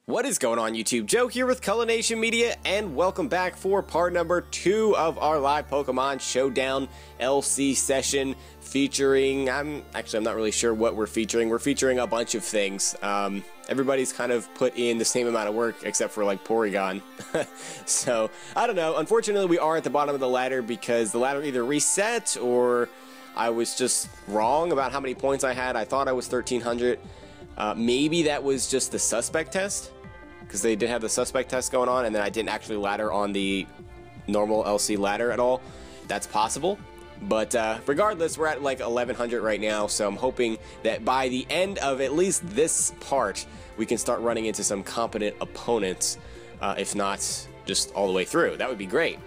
What is going on YouTube? Joe here with Culination Media, and welcome back for part number 2 of our live Pokemon Showdown LC session featuring, I'm not really sure what we're featuring. We're featuring a bunch of things. Everybody's kind of put in the same amount of work except for like Porygon. So, I don't know. Unfortunately, we are at the bottom of the ladder because the ladder either reset or I was just wrong about how many points I had. I thought I was 1,300. Maybe that was just the suspect test, because they did have the suspect test going on, and then I didn't actually ladder on the normal LC ladder at all. That's possible. But regardless, we're at like 1,100 right now, so I'm hoping that by the end of at least this part, we can start running into some competent opponents, if not just all the way through. That would be great.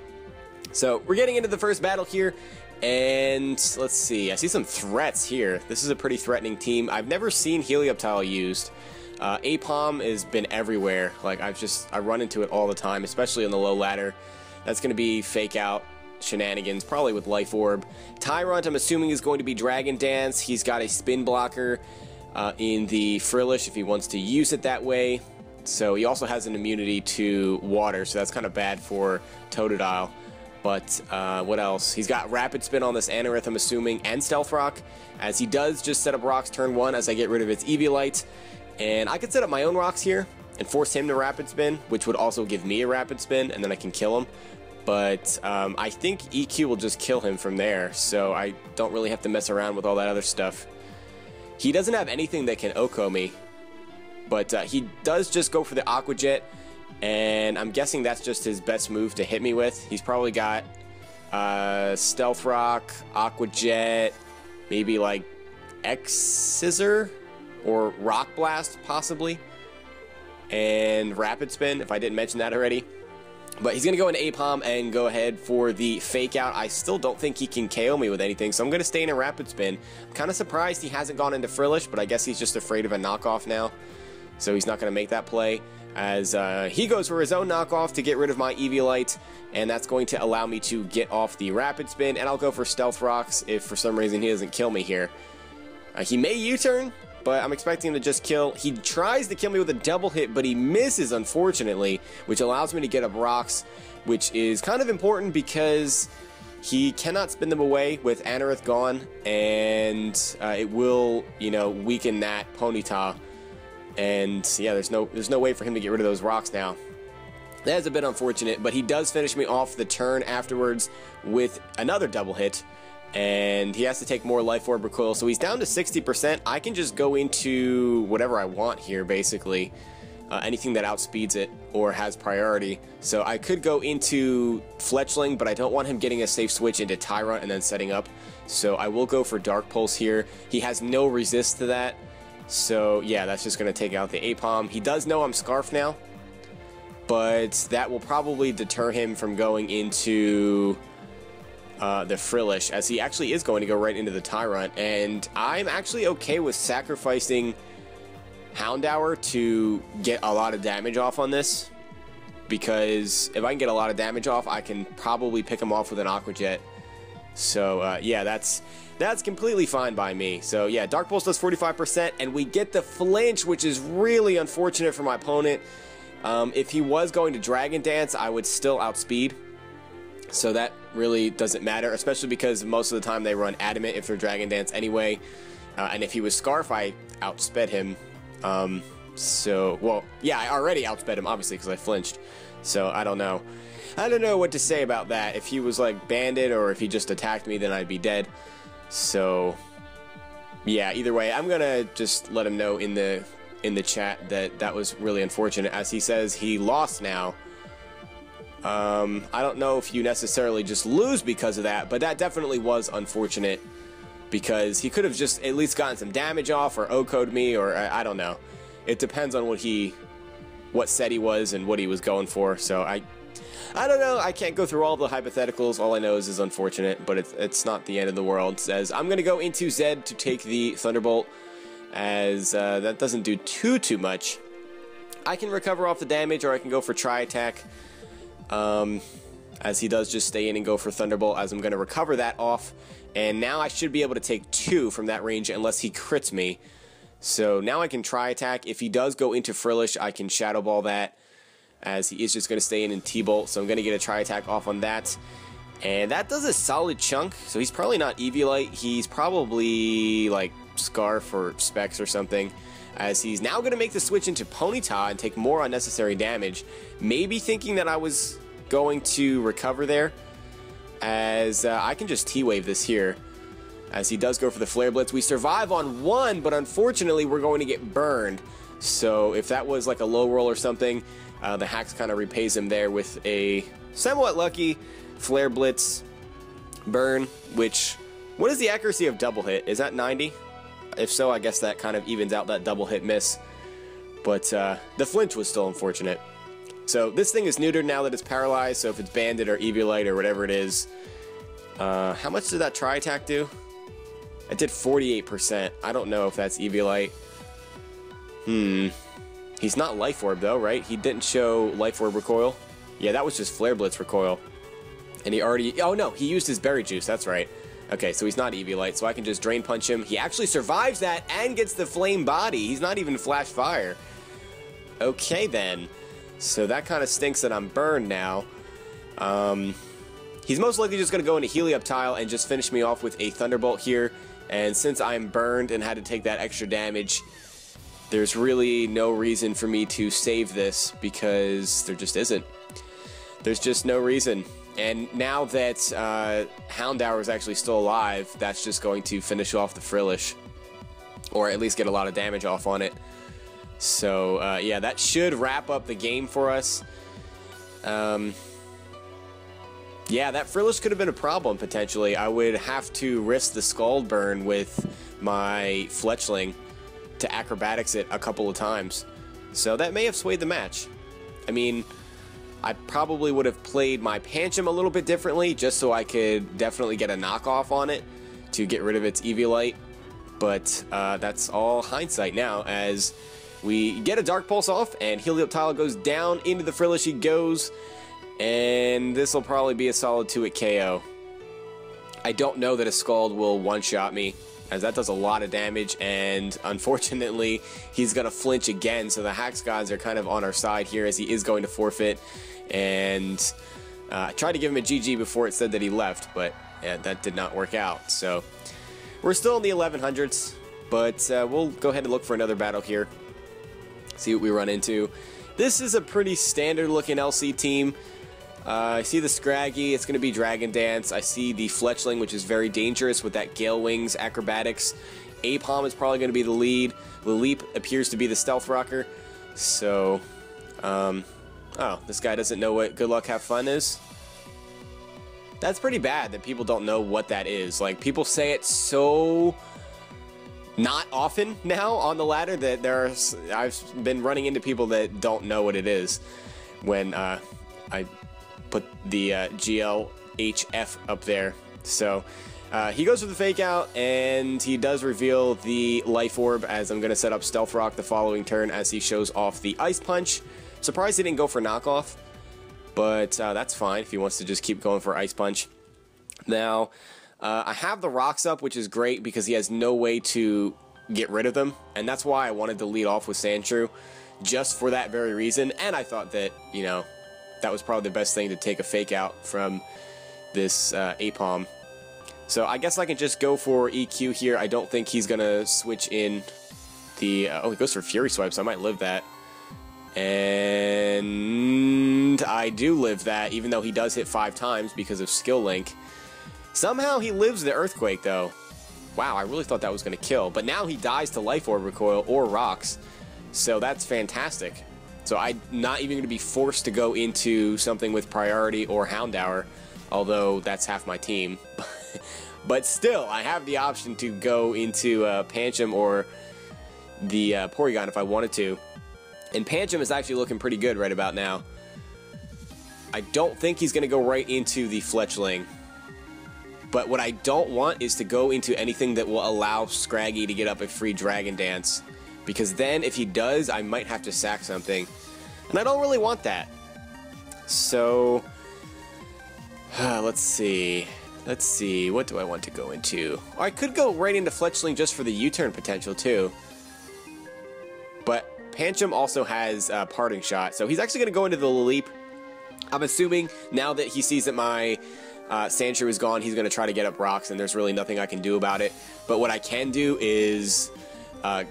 So we're getting into the first battle here. And let's see, I see some threats here. This is a pretty threatening team. I've never seen Helioptile used. Apom has been everywhere. Like, I run into it all the time, especially on the low ladder. That's going to be fake out shenanigans, probably with Life Orb. Tyrant, I'm assuming, is going to be Dragon Dance. He's got a spin blocker in the Frillish if he wants to use it that way. So he also has an immunity to water, so that's kind of bad for Totodile. But what else? He's got Rapid Spin on this Anorith, I'm assuming, and Stealth Rock, as he does just set up rocks turn 1 as I get rid of its Eviolite. And I could set up my own rocks here and force him to Rapid Spin, which would also give me a Rapid Spin, and then I can kill him. But I think EQ will just kill him from there, so I don't really have to mess around with all that other stuff. He doesn't have anything that can Oko me, but he does just go for the Aqua Jet. And I'm guessing that's just his best move to hit me with. He's probably got Stealth Rock, Aqua Jet, maybe like X-Scissor or Rock Blast possibly, and Rapid Spin if I didn't mention that already. But he's going to go into Apom and go ahead for the Fake Out. I still don't think he can KO me with anything, so I'm going to stay in a Rapid Spin. I'm kind of surprised he hasn't gone into Frillish, but I guess he's just afraid of a knockoff now, so he's not going to make that play. As he goes for his own knockoff to get rid of my Eviolite, and that's going to allow me to get off the Rapid Spin, and I'll go for Stealth Rocks if for some reason he doesn't kill me here. He may U-turn, but I'm expecting him to just kill. He tries to kill me with a double hit, but he misses, unfortunately, which allows me to get up rocks, which is kind of important because he cannot spin them away with Anorith gone, and it will, you know, weaken that Ponyta. And yeah, there's no way for him to get rid of those rocks now. That is a bit unfortunate, but he does finish me off the turn afterwards with another double hit, and he has to take more Life Orb recoil, so he's down to 60%. I can just go into whatever I want here, basically. Anything that outspeeds it or has priority. So I could go into Fletchling, but I don't want him getting a safe switch into Tyrant and then setting up. So I will go for Dark Pulse here. He has no resist to that. So yeah, that's just going to take out the Apom. He does know I'm Scarf now, but that will probably deter him from going into the Frillish, as he actually is going to go right into the Tyrant. And I'm actually okay with sacrificing Houndour to get a lot of damage off on this, because if I can get a lot of damage off, I can probably pick him off with an Aqua Jet. So yeah, that's completely fine by me. So yeah, Dark Pulse does 45%, and we get the flinch, which is really unfortunate for my opponent. If he was going to Dragon Dance, I would still outspeed. So that really doesn't matter, especially because most of the time they run Adamant if they're Dragon Dance anyway. And if he was Scarf, I outsped him. Well, yeah, I already outsped him, obviously, because I flinched. So I don't know. I don't know what to say about that. If he was like Bandit or if he just attacked me, then I'd be dead. So yeah, either way, I'm gonna just let him know in the chat that that was really unfortunate, as he says he lost now. I don't know if you necessarily just lose because of that, but that definitely was unfortunate, because he could have just at least gotten some damage off or O-code me, or I don't know. It depends on what set he was and what he was going for. So I don't know. I can't go through all the hypotheticals. All I know is unfortunate, but it's not the end of the world. It says I'm going to go into Zed to take the Thunderbolt, as that doesn't do too much. I can recover off the damage, or I can go for Tri-Attack, as he does just stay in and go for Thunderbolt, as I'm going to recover that off. And now I should be able to take 2 from that range unless he crits me. So now I can try attack. If he does go into Frillish, I can Shadow Ball that, as he is just going to stay in T-Bolt. So I'm going to get a try attack off on that. And that does a solid chunk. So he's probably not Eviolite. He's probably like Scarf or Specs or something. As he's now going to make the switch into Ponyta and take more unnecessary damage. Maybe thinking that I was going to recover there. As I can just T-Wave this here. As he does go for the Flare Blitz. We survive on one, but unfortunately we're going to get burned. So if that was like a low roll or something, the Hacks kind of repays him there with a somewhat lucky Flare Blitz burn, which, what is the accuracy of double hit? Is that 90? If so, I guess that kind of evens out that double hit miss. But the flinch was still unfortunate. So this thing is neutered now that it's paralyzed, so if it's Bandit or Eviolite or whatever it is. How much did that try attack do? It did 48%. I don't know if that's Eviolite. He's not Life Orb though, right? He didn't show Life Orb recoil. Yeah, that was just Flare Blitz recoil. And he already... Oh no, he used his Berry Juice, that's right. Okay, so he's not Eviolite, so I can just Drain Punch him. He actually survives that and gets the Flame Body. He's not even Flash Fire. Okay then. So that kind of stinks that I'm burned now. He's most likely just going to go into Helioptile and just finish me off with a Thunderbolt here. And since I'm burned and had to take that extra damage, there's really no reason for me to save this because there just isn't. There's just no reason. And now that Houndour is actually still alive, that's just going to finish off the Frillish. Or at least get a lot of damage off on it. So, yeah, that should wrap up the game for us. Yeah, that Frillish could have been a problem, potentially. I would have to risk the Scald Burn with my Fletchling to Acrobatics it a couple of times. So that may have swayed the match. I mean, I probably would have played my Pancham a little bit differently, just so I could definitely get a knockoff on it to get rid of its Eviolite. But that's all hindsight now, as we get a Dark Pulse off, and Helioptile goes down into the Frillish. He goes... And this will probably be a solid 2-hit KO. I don't know that a Scald will one-shot me, as that does a lot of damage, and unfortunately, he's going to flinch again, so the Hacks gods are kind of on our side here, as he is going to forfeit. And I tried to give him a GG before it said that he left, but yeah, that did not work out. So we're still in the 1100s, but we'll go ahead and look for another battle here, see what we run into. This is a pretty standard-looking LC team. I see the Scraggy, it's going to be Dragon Dance. I see the Fletchling, which is very dangerous with that Gale Wings Acrobatics. Apom is probably going to be the lead. Leap appears to be the Stealth Rocker. So, oh, this guy doesn't know what Good Luck Have Fun is? That's pretty bad that people don't know what that is. Like, people say it so not often now on the ladder that I've been running into people that don't know what it is when I put the GLHF up there. So he goes for the fake out, and he does reveal the Life Orb, as I'm going to set up Stealth Rock the following turn as he shows off the Ice Punch. Surprised he didn't go for knockoff, but that's fine if he wants to just keep going for Ice Punch. Now, I have the rocks up, which is great because he has no way to get rid of them, and that's why I wanted to lead off with Sandshrew, just for that very reason. And I thought that, you know, that was probably the best thing to take a fake out from this Apom. So I guess I can just go for EQ here. I don't think he's going to switch in the... oh, he goes for Fury Swipe, so I might live that. And I do live that, even though he does hit 5 times because of Skill Link. Somehow he lives the Earthquake, though. Wow, I really thought that was going to kill. But now he dies to Life Orb Recoil or Rocks. So that's fantastic. So I'm not even going to be forced to go into something with Priority or Houndour, although that's half my team. But still, I have the option to go into Pancham or the Porygon if I wanted to. And Pancham is actually looking pretty good right about now. I don't think he's going to go right into the Fletchling. But what I don't want is to go into anything that will allow Scraggy to get up a free Dragon Dance. Because then, if he does, I might have to sack something. And I don't really want that. So, let's see. Let's see, what do I want to go into? Or I could go right into Fletchling just for the U-turn potential, too. Pancham also has Parting Shot, so he's actually going to go into the Leap. I'm assuming now that he sees that my Sandshrew is gone, he's going to try to get up rocks, and there's really nothing I can do about it. But what I can do is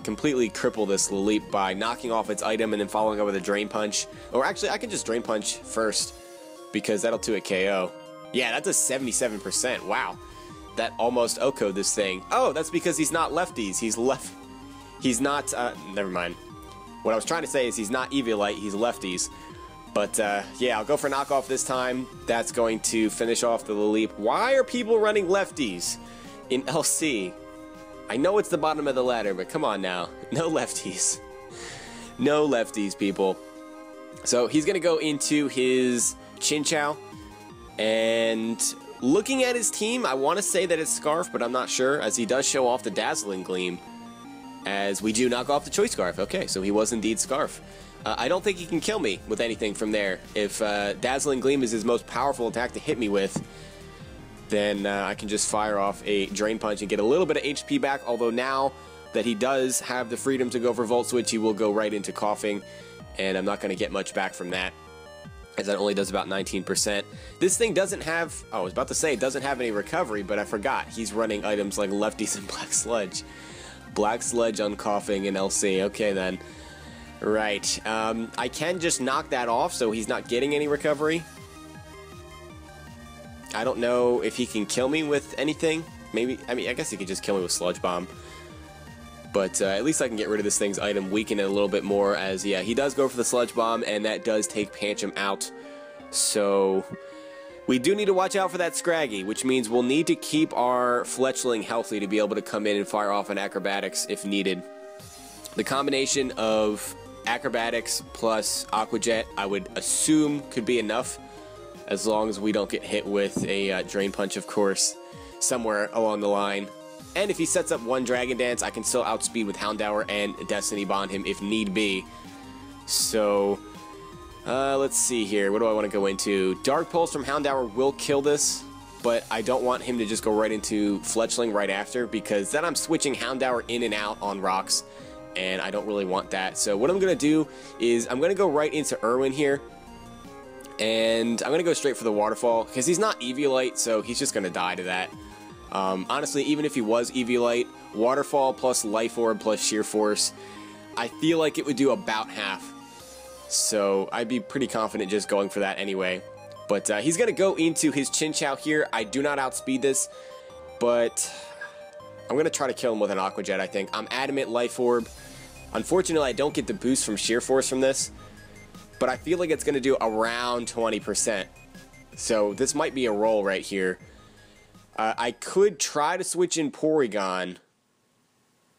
completely cripple this Leap by knocking off its item and then following up with a Drain Punch. Or actually, I can just Drain Punch first, because that'll do a KO. Yeah, that's a 77%. Wow. That almost OHKO'd this thing. Oh, that's because he's not lefties. He's not, never mind. What I was trying to say is he's not Eviolite, he's lefties. But, yeah, I'll go for knockoff this time. That's going to finish off the Leap. Why are people running lefties in LC? I know it's the bottom of the ladder, but come on now. No lefties. No lefties, people. So he's going to go into his Chinchou. And looking at his team, I want to say that it's Scarf, but I'm not sure, as he does show off the Dazzling Gleam. As we do knock off the Choice Scarf. Okay, so he was indeed Scarf. I don't think he can kill me with anything from there. If Dazzling Gleam is his most powerful attack to hit me with, then I can just fire off a Drain Punch and get a little bit of HP back, although now that he does have the freedom to go for Volt Switch, he will go right into Coughing, and I'm not going to get much back from that, as that only does about 19%. This thing doesn't have, oh, I was about to say, it doesn't have any recovery, but I forgot. He's running items like Lefties and Black Sludge. Black Sludge on Coughing in LC. Okay, then. Right. I can just knock that off, so he's not getting any recovery. I don't know if he can kill me with anything. Maybe, I mean, I guess he could just kill me with Sludge Bomb. But at least I can get rid of this thing's item, weaken it a little bit more, as, yeah, he does go for the Sludge Bomb, and that does take Pancham out. So we do need to watch out for that Scraggy, which means we'll need to keep our Fletchling healthy to be able to come in and fire off an Acrobatics if needed. The combination of Acrobatics plus Aqua Jet, I would assume, could be enough, as long as we don't get hit with a Drain Punch, of course, somewhere along the line. And if he sets up one Dragon Dance, I can still outspeed with Houndour and Destiny Bond him if need be. So, let's see here. What do I want to go into? Dark Pulse from Houndour will kill this, but I don't want him to just go right into Fletchling right after, because then I'm switching Houndour in and out on rocks, and I don't really want that. So what I'm going to do is I'm going to go right into Irwin here, and I'm going to go straight for the Waterfall, because he's not Eviolite, so he's just going to die to that. Honestly, even if he was Eviolite, Waterfall plus Life Orb plus Sheer Force, I feel like it would do about half. So I'd be pretty confident just going for that anyway. But he's going to go into his Chinchou here. I do not outspeed this, but I'm going to try to kill him with an Aqua Jet, I think. I'm Adamant Life Orb. Unfortunately, I don't get the boost from Sheer Force from this, but I feel like it's going to do around 20%. So this might be a roll right here. I could try to switch in Porygon,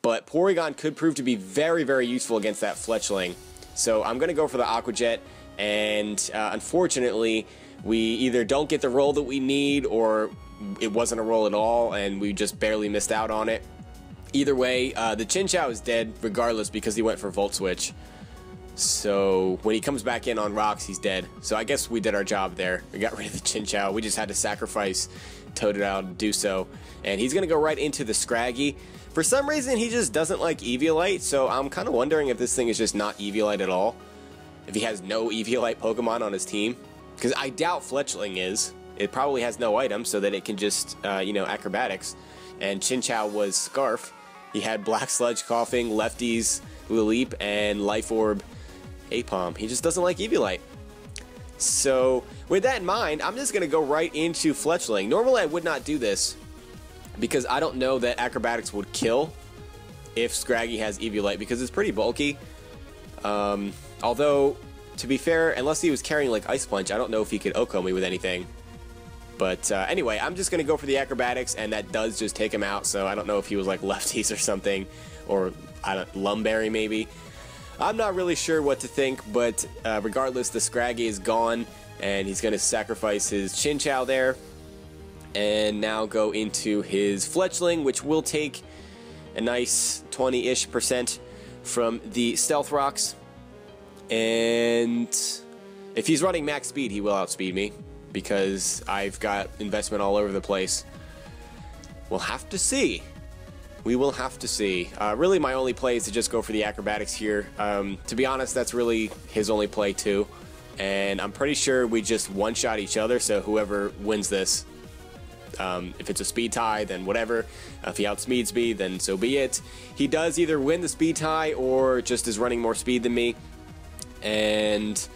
but Porygon could prove to be very, very useful against that Fletchling. So I'm going to go for the Aqua Jet, and unfortunately, we either don't get the roll that we need, or it wasn't a roll at all, and we just barely missed out on it. Either way, the Chinchou is dead regardless because he went for Volt Switch. So when he comes back in on rocks, he's dead. So I guess we did our job there. We got rid of the Chinchou. We just had to sacrifice Totodile to do so. And he's going to go right into the Scraggy. For some reason, he just doesn't like Eviolite, so I'm kind of wondering if this thing is just not Eviolite at all. If he has no Eviolite Pokemon on his team. Because I doubt Fletchling is. It probably has no item so that it can just, you know, Acrobatics. And Chinchou was Scarf. He had Black Sludge, Coughing, Lefties, Leap, and Life Orb, Apom. He just doesn't like Eviolite. So, with that in mind, I'm just going to go right into Fletchling. Normally, I would not do this, because I don't know that Acrobatics would kill if Scraggy has Eviolite, because it's pretty bulky. Although, to be fair, unless he was carrying, like, Ice Punch, I don't know if he could OHKO me with anything. But anyway, I'm just going to go for the Acrobatics, and that does just take him out, so I don't know if he was, like, Lefties or something, or, I don't Lumberry, maybe. I'm not really sure what to think, but regardless, the Scraggy is gone, and he's going to sacrifice his Chinchou there, and now go into his Fletchling, which will take a nice 20-ish% from the Stealth Rocks, and if he's running max speed, he will outspeed me, because I've got investment all over the place. We'll have to see. We will have to see. Really, my only play is to just go for the acrobatics here. To be honest, that's really his only play too. And I'm pretty sure we just one-shot each other, so whoever wins this, if it's a speed tie, then whatever. If he outspeeds me, then so be it. He does either win the speed tie or just is running more speed than me. And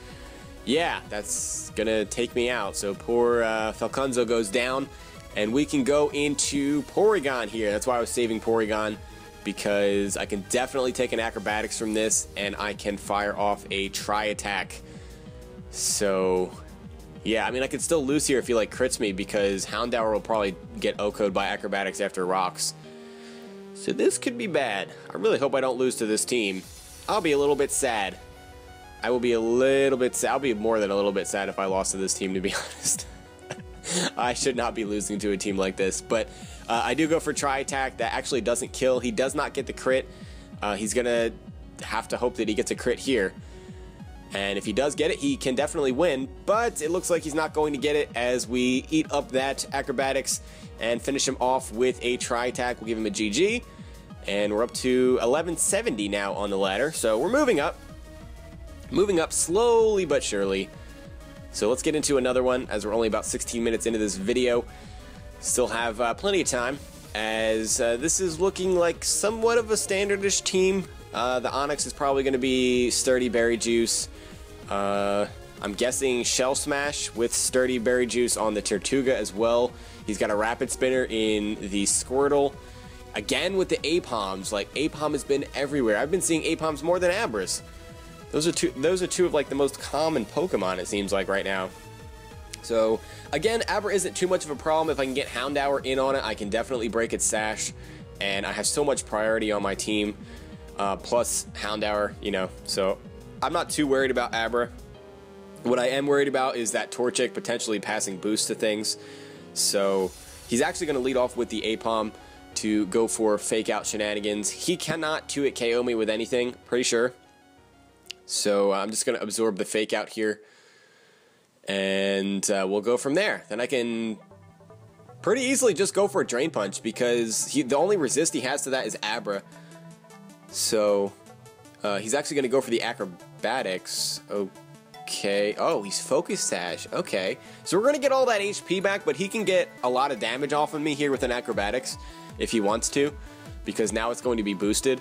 yeah, that's gonna take me out. So poor Falconzo goes down. And we can go into Porygon here. That's why I was saving Porygon, because I can definitely take an acrobatics from this, and I can fire off a tri-attack. So, yeah, I mean, I could still lose here if he, like, crits me, because Houndour will probably get OHKO'd by acrobatics after rocks. So this could be bad. I really hope I don't lose to this team. I'll be a little bit sad. I will be a little bit sad. I'll be more than a little bit sad if I lost to this team, to be honest. I should not be losing to a team like this, but I do go for tri-attack. That actually doesn't kill. He does not get the crit. He's gonna have to hope that he gets a crit here, and if he does get it, he can definitely win, but it looks like he's not going to get it as we eat up that acrobatics and finish him off with a tri-attack. We'll give him a GG, and we're up to 1170 now on the ladder, so we're moving up slowly but surely. So let's get into another one, as we're only about 16 minutes into this video. Still have plenty of time, as this is looking like somewhat of a standardish team. The Onix is probably going to be Sturdy Berry Juice. I'm guessing Shell Smash with Sturdy Berry Juice on the Tortuga as well. He's got a Rapid Spinner in the Squirtle. Again with the Apoms, like Apom has been everywhere. I've been seeing Apoms more than Abras. Those are two of like the most common Pokemon, it seems like, right now. So again, Abra isn't too much of a problem. If I can get Houndour in on it, I can definitely break its sash, and I have so much priority on my team, plus Houndour, you know, so I'm not too worried about Abra. What I am worried about is that Torchic potentially passing boost to things. So he's actually going to lead off with the Apom to go for fake out shenanigans. He cannot 2-hit KO me with anything, pretty sure. So I'm just going to absorb the fake out here, and we'll go from there. Then I can pretty easily just go for a Drain Punch, because the only resist he has to that is Abra. So he's actually going to go for the acrobatics. Okay. Oh, he's Focus Sash. Okay. So we're going to get all that HP back, but he can get a lot of damage off of me here with an acrobatics if he wants to, because now it's going to be boosted.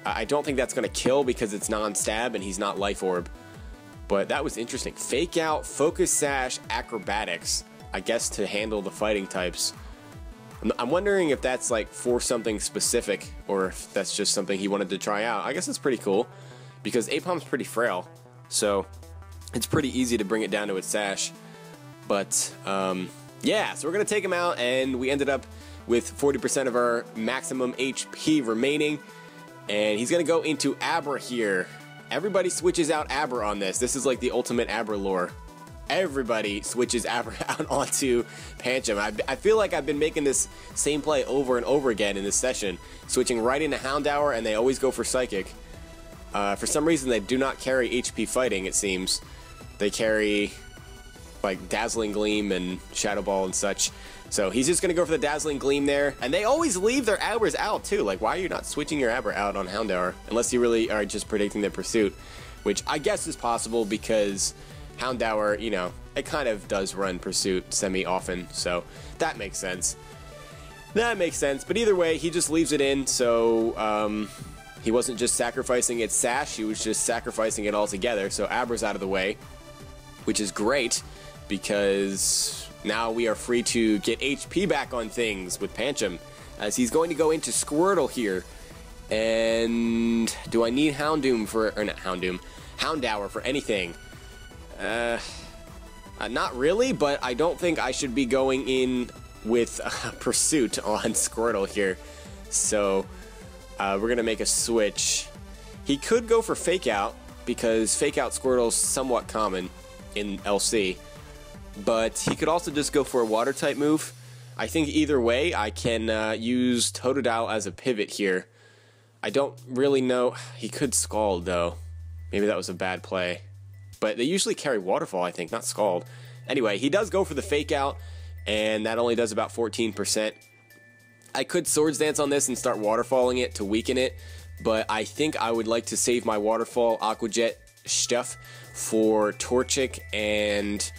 I don't think that's going to kill because it's non-stab and he's not Life Orb. But that was interesting. Fake Out, Focus Sash, Acrobatics. I guess to handle the fighting types. I'm wondering if that's like for something specific, or if that's just something he wanted to try out. I guess it's pretty cool, because Apom's pretty frail. So it's pretty easy to bring it down to its sash. But yeah, so we're going to take him out, and we ended up with 40% of our maximum HP remaining. And he's going to go into Abra here. Everybody switches out Abra on this. This is like the ultimate Abra lore. Everybody switches Abra out onto Pancham. I feel like I've been making this same play over and over again in this session. Switching right into Houndour, and they always go for Psychic. For some reason, they do not carry HP Fighting, it seems. They carry like Dazzling Gleam and Shadow Ball and such. So he's just going to go for the Dazzling Gleam there. And they always leave their Abras out, too. Like, why are you not switching your Abra out on Houndour? Unless you really are just predicting the pursuit. Which I guess is possible, because Houndour, you know, it kind of does run pursuit semi-often. So that makes sense. That makes sense. But either way, he just leaves it in. So he wasn't just sacrificing its sash. He was just sacrificing it altogether. So Abra's out of the way, which is great, because now we are free to get HP back on things with Pancham, as he's going to go into Squirtle here. And do I need Houndour for anything? Not really, but I don't think I should be going in with Pursuit on Squirtle here. So we're going to make a switch. He could go for Fake Out, because Fake Out Squirtle's somewhat common in LC. But he could also just go for a water type move. I think either way, I can use Totodile as a pivot here. I don't really know. He could Scald, though. Maybe that was a bad play. But they usually carry Waterfall, I think, not Scald. Anyway, he does go for the Fake Out, and that only does about 14%. I could Swords Dance on this and start waterfalling it to weaken it, but I think I would like to save my waterfall Aqua Jet stuff for Torchic and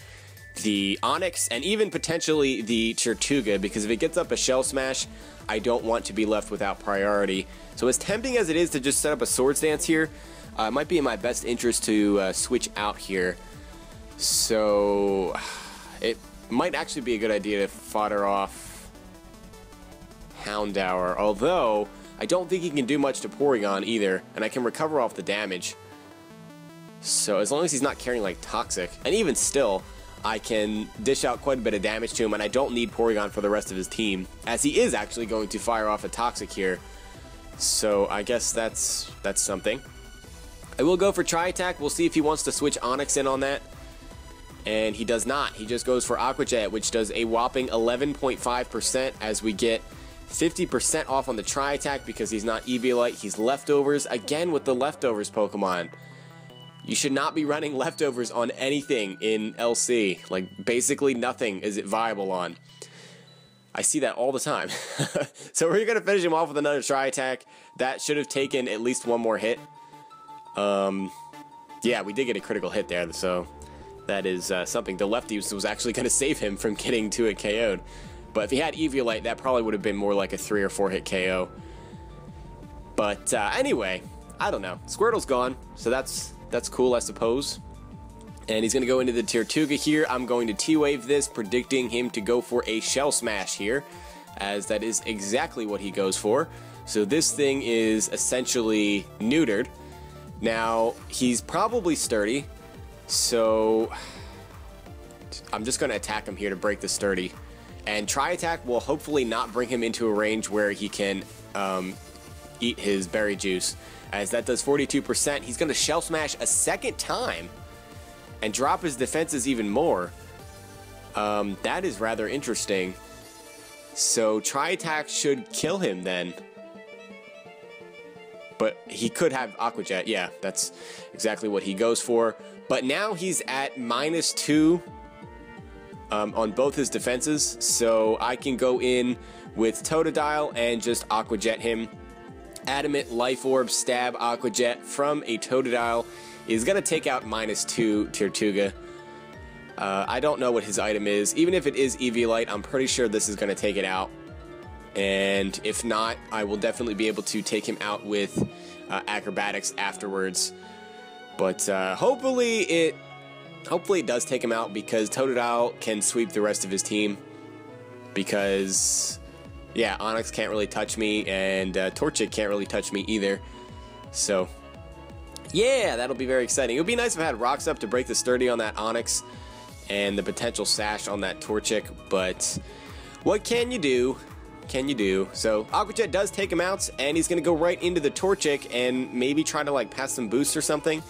the Onix, and even potentially the Tirtouga, because if it gets up a Shell Smash, I don't want to be left without priority. So as tempting as it is to just set up a Swords Dance here, it might be in my best interest to switch out here. So it might actually be a good idea to fodder off Houndour, although I don't think he can do much to Porygon either, and I can recover off the damage. So as long as he's not carrying like Toxic, and even still, I can dish out quite a bit of damage to him, and I don't need Porygon for the rest of his team, as he is actually going to fire off a Toxic here. So I guess that's something. I will go for Tri-Attack. We'll see if he wants to switch Onix in on that. And he does not. He just goes for Aqua Jet, which does a whopping 11.5% as we get 50% off on the Tri-Attack because he's not Eviolite. He's Leftovers. Again with the Leftovers Pokemon. You should not be running Leftovers on anything in LC. Like, basically nothing is it viable on. I see that all the time. So we're going to finish him off with another Tri-Attack. That should have taken at least one more hit. Yeah, we did get a critical hit there, so that is something. The lefty was actually going to save him from getting to a KO'd. But if he had Eviolite, that probably would have been more like a 3 or 4 hit KO. But anyway, I don't know. Squirtle's gone, so that's cool, I suppose. And he's going to go into the Tirtouga here. I'm going to T-Wave this, predicting him to go for a Shell Smash here, as that is exactly what he goes for. So this thing is essentially neutered. Now, he's probably sturdy, so I'm just going to attack him here to break the sturdy. And Tri-Attack will hopefully not bring him into a range where he can eat his berry juice, as that does 42%. He's going to Shell Smash a second time and drop his defenses even more. That is rather interesting. So Tri-Attack should kill him then. But he could have Aqua Jet. Yeah, that's exactly what he goes for. But now he's at -2 on both his defenses. So I can go in with Totodile and just Aqua Jet him. Adamant Life Orb Stab Aqua Jet from a Totodile is going to take out -2 Tirtouga. I don't know what his item is. Even if it is Eviolite, I'm pretty sure this is going to take it out. And if not, I will definitely be able to take him out with Acrobatics afterwards. But hopefully it does take him out, because Totodile can sweep the rest of his team. Because, yeah, Onix can't really touch me, and Torchic can't really touch me either. So, yeah, that'll be very exciting. It would be nice if I had Rocks Up to break the sturdy on that Onix and the potential Sash on that Torchic, but what can you do? Can you do? So Aqua Jet does take him out, and he's going to go right into the Torchic and maybe try to like pass some boost or something.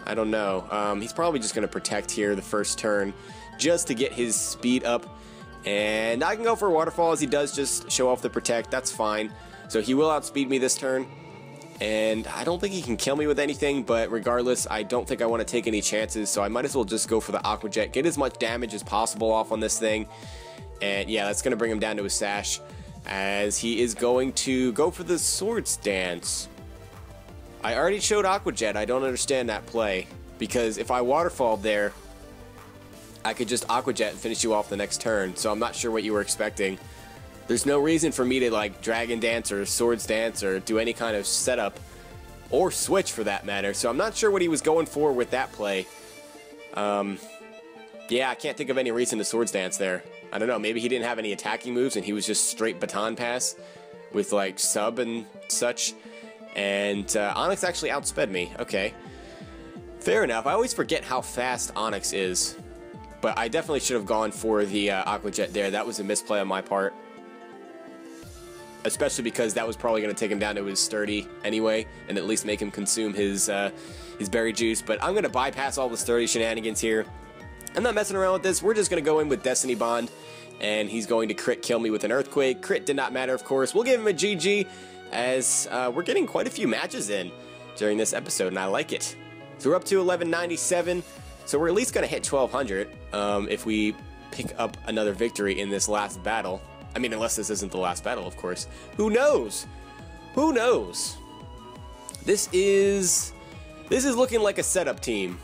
I don't know. He's probably just going to protect here the first turn just to get his speed up. And I can go for a Waterfall, as he does just show off the protect. That's fine. So he will outspeed me this turn. And I don't think he can kill me with anything, but regardless, I don't think I want to take any chances. So I might as well just go for the Aqua Jet, get as much damage as possible off on this thing. And yeah, that's going to bring him down to a Sash, as he is going to go for the Swords Dance. I already showed Aqua Jet. I don't understand that play, because if I Waterfalled there, I could just Aqua Jet and finish you off the next turn. So I'm not sure what you were expecting. There's no reason for me to like Dragon Dance or Swords Dance or do any kind of setup, or switch for that matter. So I'm not sure what he was going for with that play. Yeah, I can't think of any reason to Swords Dance there. I don't know, maybe he didn't have any attacking moves and he was just straight Baton Pass with like sub and such. And Onix actually outsped me. Okay, fair enough. I always forget how fast Onix is, but I definitely should have gone for the Aqua Jet there. That was a misplay on my part, especially because that was probably going to take him down to his sturdy anyway, and at least make him consume his berry juice. But I'm going to bypass all the sturdy shenanigans here. I'm not messing around with this. We're just going to go in with Destiny Bond, and he's going to crit kill me with an Earthquake. Crit did not matter, of course. We'll give him a GG, as we're getting quite a few matches in during this episode, and I like it. So we're up to 1197, so we're at least going to hit 1200 if we pick up another victory in this last battle. I mean, unless this isn't the last battle, of course. Who knows? Who knows? This is looking like a setup team.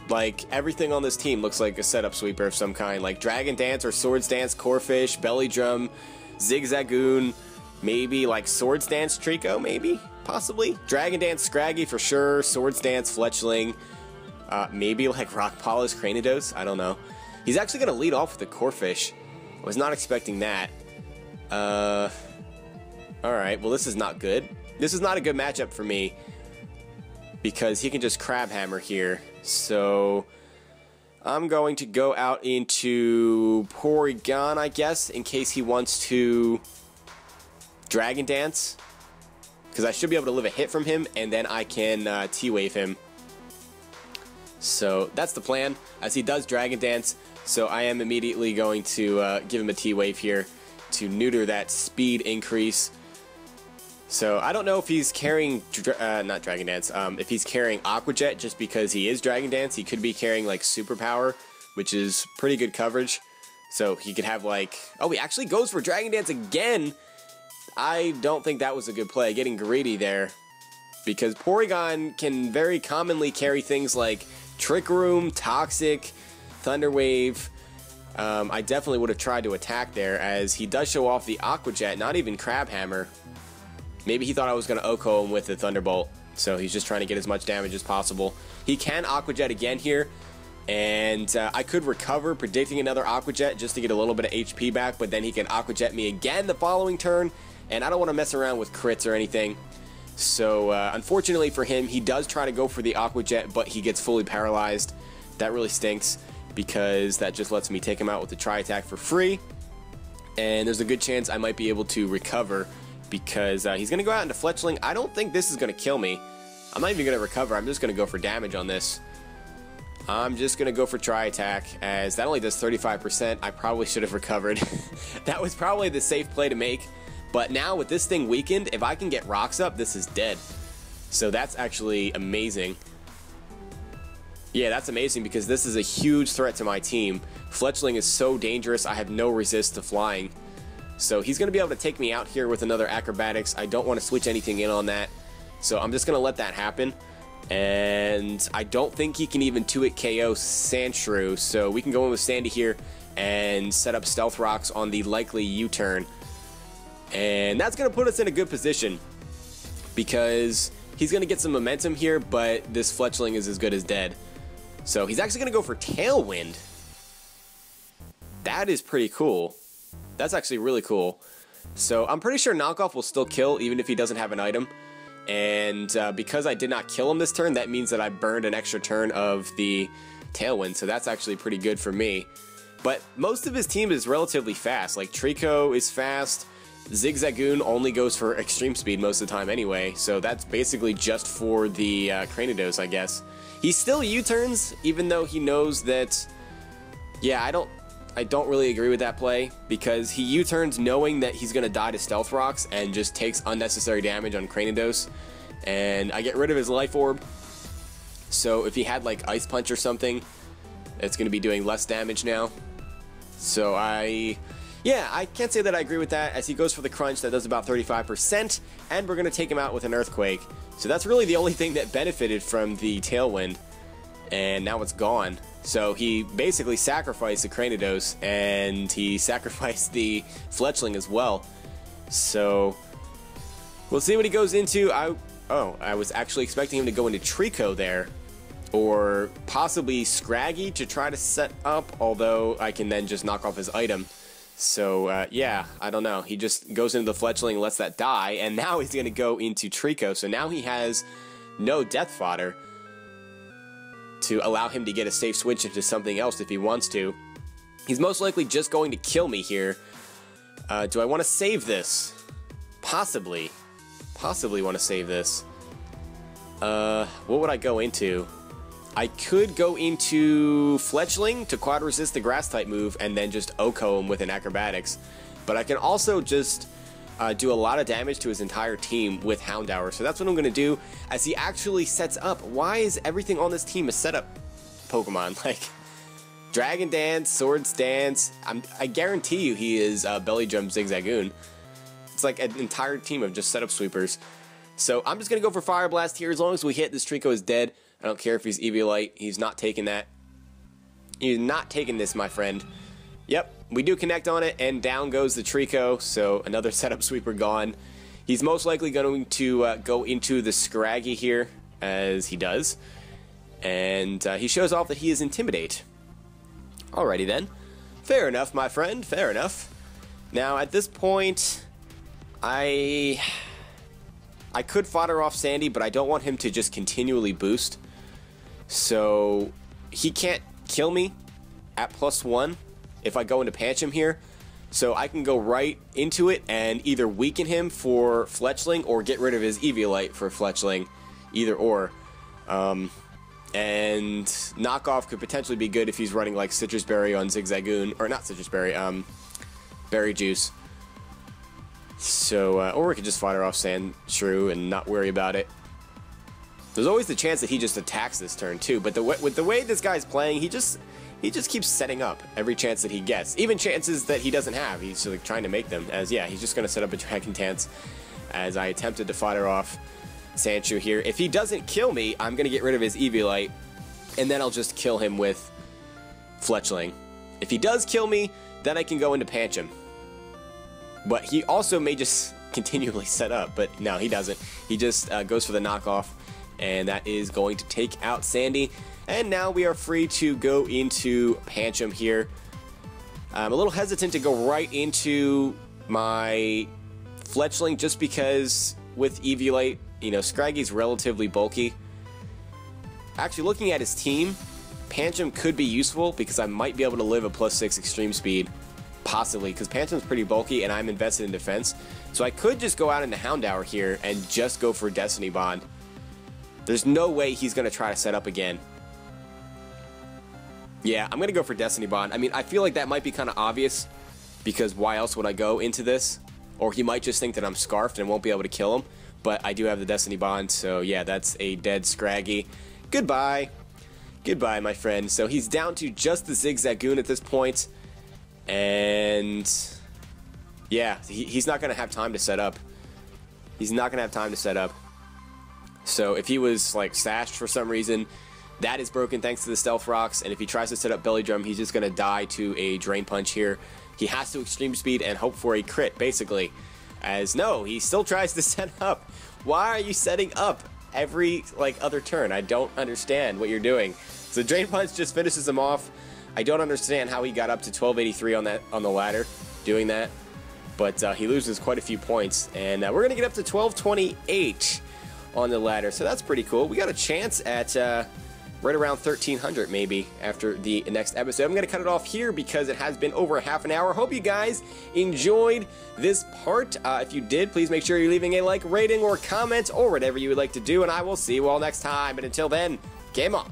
Like, everything on this team looks like a setup sweeper of some kind. Like Dragon Dance or Swords Dance, Corphish, Belly Drum, Zigzagoon, maybe like Swords Dance Trico, maybe? Possibly? Dragon Dance Scraggy for sure, Swords Dance Fletchling, maybe like Rock Polish Cranidos, I don't know. He's actually going to lead off with the Corphish. I was not expecting that. Alright, well this is not good. This is not a good matchup for me, because he can just Crab Hammer here. So I'm going to go out into Porygon, I guess, in case he wants to Dragon Dance, because I should be able to live a hit from him, and then I can T-Wave him. So that's the plan, as he does Dragon Dance. So I am immediately going to give him a T-Wave here to neuter that speed increase. So I don't know if he's carrying, not Dragon Dance, if he's carrying Aqua Jet just because he is Dragon Dance. He could be carrying like Superpower, which is pretty good coverage. So he could have like, oh, he actually goes for Dragon Dance again. I don't think that was a good play, getting greedy there. Because Porygon can very commonly carry things like Trick Room, Toxic, Thunder Wave. I definitely would have tried to attack there, as he does show off the Aqua Jet, not even Crab Hammer. Maybe he thought I was going to OHKO him with the Thunderbolt, so he's just trying to get as much damage as possible. He can Aqua Jet again here, and I could recover, predicting another Aqua Jet just to get a little bit of HP back, but then he can Aqua Jet me again the following turn, and I don't want to mess around with crits or anything. So unfortunately for him, he does try to go for the Aqua Jet, but he gets fully paralyzed. That really stinks, because that just lets me take him out with the Tri-Attack for free, and there's a good chance I might be able to recover, because he's going to go out into Fletchling. I don't think this is going to kill me. I'm not even going to recover. I'm just going to go for damage on this. I'm just going to go for Tri-Attack, as that only does 35%. I probably should have recovered. That was probably the safe play to make. But now with this thing weakened, if I can get rocks up, this is dead. So that's actually amazing. Yeah, that's amazing, because this is a huge threat to my team. Fletchling is so dangerous. I have no resist to flying. So he's going to be able to take me out here with another Acrobatics. I don't want to switch anything in on that. So I'm just going to let that happen. And I don't think he can even 2-hit KO Sandshrew. So we can go in with Sandy here and set up Stealth Rocks on the likely U-turn. And that's going to put us in a good position, because he's going to get some momentum here, but this Fletchling is as good as dead. So he's actually going to go for Tailwind. That is pretty cool. That's actually really cool. So I'm pretty sure Knockoff will still kill even if he doesn't have an item. And because I did not kill him this turn, that means that I burned an extra turn of the Tailwind. So that's actually pretty good for me. But most of his team is relatively fast. Like Trico is fast. Zigzagoon only goes for extreme speed most of the time anyway. So that's basically just for the Cranidos, I guess. He still U-turns, even though he knows that... Yeah, I don't really agree with that play, because he U-turns knowing that he's going to die to Stealth Rocks and just takes unnecessary damage on Cranidos, and I get rid of his Life Orb. So if he had like Ice Punch or something, it's going to be doing less damage now. So I can't say that I agree with that, as he goes for the Crunch that does about 35%, and we're going to take him out with an Earthquake. So that's really the only thing that benefited from the Tailwind, and now it's gone. So he basically sacrificed the Cranidos, and he sacrificed the Fletchling as well. So we'll see what he goes into. I was actually expecting him to go into Trico there, or possibly Scraggy to try to set up, although I can then just knock off his item. So yeah, I don't know. He just goes into the Fletchling and lets that die, and now he's going to go into Trico. So now he has no Death Fodder to allow him to get a safe switch into something else if he wants to. He's most likely just going to kill me here. Do I want to save this? Possibly. Possibly want to save this. What would I go into? I could go into Fletchling to quad resist the grass type move and then just OHKO him with an Acrobatics. But I can also just do a lot of damage to his entire team with Houndour. So that's what I'm going to do, as he actually sets up. Why is everything on this team a setup Pokemon? Like, Dragon Dance, Swords Dance. I guarantee you he is Belly Drum Zigzagoon. It's like an entire team of just setup sweepers. So I'm just going to go for Fire Blast here. As long as we hit, this Trico is dead. I don't care if he's Eviolite. He's not taking that. He's not taking this, my friend. Yep, we do connect on it, and down goes the Trico. So another setup sweeper gone. He's most likely going to go into the Scraggy here, as he does. And he shows off that he is Intimidate. Alrighty then. Fair enough, my friend. Fair enough. Now, at this point, I could fodder off Sandy, but I don't want him to just continually boost. So, he can't kill me at +1 if I go into Pancham here. So, I can go right into it and either weaken him for Fletchling or get rid of his Eviolite for Fletchling. Either or. And knockoff could potentially be good if he's running like Citrus Berry on Zigzagoon, or not Citrus Berry, Berry Juice. So, or we could just fodder off Sandshrew and not worry about it. There's always the chance that he just attacks this turn too, but with the way this guy's playing, he just keeps setting up every chance that he gets, even chances that he doesn't have. He's like trying to make them. As yeah, he's just going to set up a Dragon Dance. As I attempted to fodder off Sandshrew here. If he doesn't kill me, I'm going to get rid of his Eviolite, and then I'll just kill him with Fletchling. If he does kill me, then I can go into Pancham. But he also may just continually set up, but no, he doesn't. He just goes for the knockoff, and that is going to take out Sandy. And now we are free to go into Pancham here. I'm a little hesitant to go right into my Fletchling just because with Eviolite, you know, Scraggy's relatively bulky. Actually, looking at his team, Pancham could be useful because I might be able to live a +6 extreme speed. Possibly, because Pancham's pretty bulky and I'm invested in defense. So I could just go out into Houndour here and just go for Destiny Bond. There's no way he's going to try to set up again. Yeah, I'm going to go for Destiny Bond. I mean, I feel like that might be kind of obvious because why else would I go into this? Or he might just think that I'm Scarfed and won't be able to kill him. But I do have the Destiny Bond, so yeah, that's a dead Scraggy. Goodbye. Goodbye, my friend. So he's down to just the Zigzagoon at this point. And yeah, he's not going to have time to set up. He's not going to have time to set up. So if he was like stashed for some reason, that is broken thanks to the Stealth Rocks. And if he tries to set up Belly Drum, he's just going to die to a Drain Punch here. He has to extreme speed and hope for a crit, basically. As no, he still tries to set up. Why are you setting up every other turn? I don't understand what you're doing. So Drain Punch just finishes him off. I don't understand how he got up to 1283 on the ladder doing that. But he loses quite a few points. And we're going to get up to 1228 on the ladder. So that's pretty cool. We got a chance at right around 1300 maybe after the next episode. I'm going to cut it off here because it has been over a half an hour. Hope you guys enjoyed this part. If you did, please make sure you're leaving a like, rating, or comment, or whatever you would like to do, and I will see you all next time. And until then, game on.